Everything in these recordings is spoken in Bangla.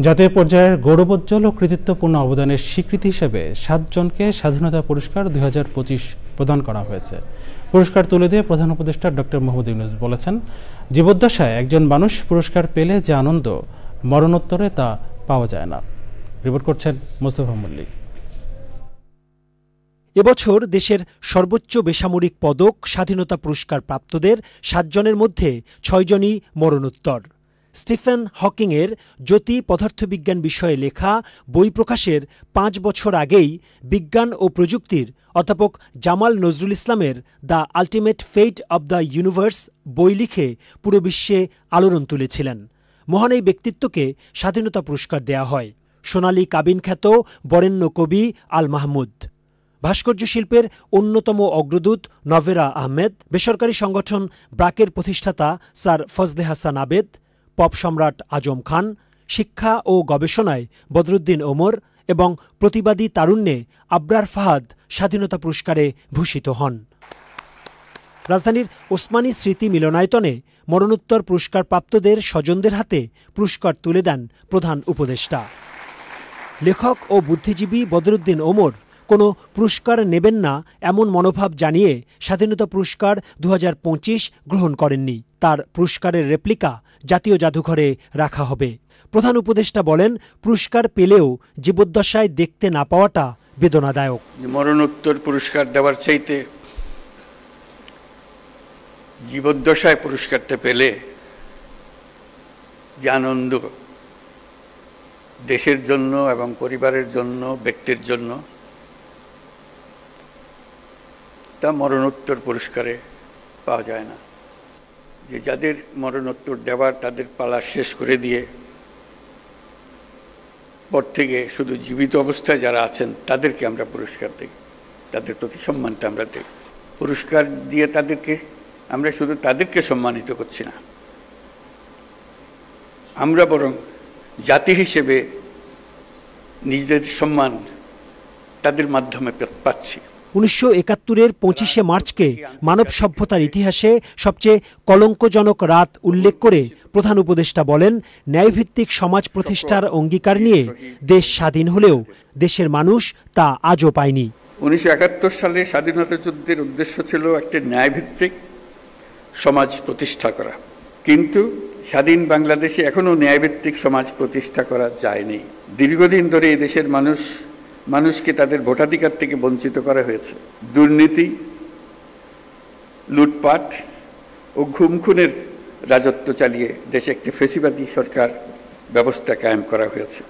জাতীয় পর্যায়ের গৌরবোজ্জ্বল ও কৃতিত্বপূর্ণ অবদানের স্বীকৃতি হিসেবে ৭ জনকে স্বাধীনতা পুরস্কার ২০২৫ প্রদান করা হয়েছে। পুরস্কার তুলে দিয়ে প্রধান উপদেষ্টা ডক্টর মোহাম্মদ ইউনূস বলেছেন, জীবদ্দশায় একজন মানুষ পুরস্কার পেলে যে আনন্দ মরণোত্তরে তা পাওয়া যায় না। রিপোর্ট করছেন মোস্তফা মল্লিক। এবছর দেশের সর্বোচ্চ বেসামরিক পদক স্বাধীনতা পুরস্কার প্রাপ্তদের ৭ জনের মধ্যে ৬ জনই মরণোত্তর। স্টিফেন হকিংয়ের জ্যোতি পদার্থবিজ্ঞান বিষয়ে লেখা বই প্রকাশের ৫ বছর আগেই বিজ্ঞান ও প্রযুক্তির অধ্যাপক জামাল নজরুল ইসলামের the ultimate fate of the universe বই লিখে পুরো বিশ্বে আলোড়ন তুলেছিলেন। মহান এই ব্যক্তিত্বকে স্বাধীনতা পুরস্কার দেয়া হয়। সোনালী কাবিন খ্যাত বরেণ্য কবি আল মাহমুদ, ভাস্কর্য শিল্পের অন্যতম অগ্রদূত নভেরা আহমেদ, বেসরকারি সংগঠন ব্রাকের প্রতিষ্ঠাতা স্যার ফজলে হাসান আবেদ, পপ সম্রাট আজম খান, শিক্ষা ও গবেষণায় বদরুদ্দিন ওমর এবং প্রতিবাদী তারুণ্যে আবরার ফাহাদ স্বাধীনতা পুরস্কারে ভূষিত হন। রাজধানীর ওসমানী স্মৃতি মিলনায়তনে মরণোত্তর পুরস্কার প্রাপ্তদের স্বজনদের হাতে পুরস্কার তুলে দেন প্রধান উপদেষ্টা। লেখক ও বুদ্ধিজীবী বদরুদ্দিন ওমর কোনো পুরস্কার নেবেন না এমন মনোভাব জানিয়ে স্বাধীনতা পুরস্কার ২০২৫ গ্রহণ করেননি। তার পুরস্কারের রেপ্লিকা জাতীয় জাদুঘরে রাখা হবে। প্রধান উপদেষ্টা বলেন, পুরস্কার পেলেও জীবদ্দশায় দেখতে না পাওয়াটা বেদনাদায়ক। মরণোত্তর পুরস্কার দেওয়ার চাইতে জীবদ্দশায় পুরস্কারটা পেলে যে আনন্দ দেশের জন্য এবং পরিবারের জন্য, ব্যক্তির জন্য, তা মরণোত্তর পুরস্কারে পাওয়া যায় না। যে যাদের মরণোত্তর দেওয়ার তাদের পালা শেষ করে দিয়ে পর থেকে শুধু জীবিত অবস্থায় যারা আছেন তাদেরকে আমরা পুরস্কার দিই, তাদের প্রতি সম্মানটা আমরা দিই। পুরস্কার দিয়ে আমরা শুধু তাদেরকে সম্মানিত করছি না, আমরা বরং জাতি হিসেবে নিজেদের সম্মান তাদের মাধ্যমে পাচ্ছি। ১৯৭১-এর ২৫শে মার্চকে মানব সভ্যতার ইতিহাসে সবচেয়ে কলঙ্কজনক রাত উল্লেখ করে প্রধান উপদেষ্টা বলেন, ন্যায়ভিত্তিক সমাজ প্রতিষ্ঠার অঙ্গীকার নিয়ে দেশ স্বাধীন হলেও দেশের মানুষ তা আজও পায়নি। ১৯৭১ সালে স্বাধীনতা যুদ্ধের উদ্দেশ্য ছিল একটি ন্যায়ভিত্তিক সমাজ প্রতিষ্ঠা করা, কিন্তু স্বাধীন বাংলাদেশে এখনো ন্যায়ভিত্তিক সমাজ প্রতিষ্ঠা করা যায়নি। দীর্ঘদিন ধরে এই দেশের মানুষকে তাদের ভোটাধিকার থেকে বঞ্চিত করা হয়েছে। দুর্নীতি, লুটপাট ও ঘুমখুনের রাজত্ব চালিয়ে দেশে একটি ফ্যাসিবাদী সরকার ব্যবস্থা কায়েম করা হয়েছে।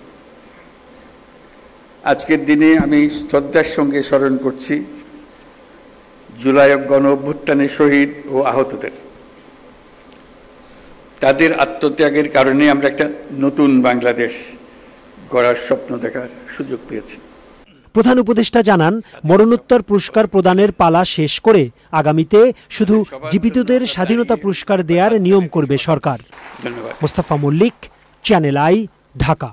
আজকের দিনে আমি শ্রদ্ধার সঙ্গে স্মরণ করছি জুলাই গণ অভ্যুত্থানের শহীদ ও আহতদের। তাদের আত্মত্যাগের কারণে আমরা একটা নতুন বাংলাদেশ গড়ার স্বপ্ন দেখার সুযোগ পেয়েছি। প্রধান উপদেষ্টা জানান, মরণোত্তর পুরস্কার প্রদানের পালা শেষ করে আগামীতে শুধু জীবিতদের স্বাধীনতা পুরস্কার দেওয়ার নিয়ম করবে সরকার। ধন্যবাদ। মোস্তফা মল্লিক, চ্যানেল আই, ঢাকা।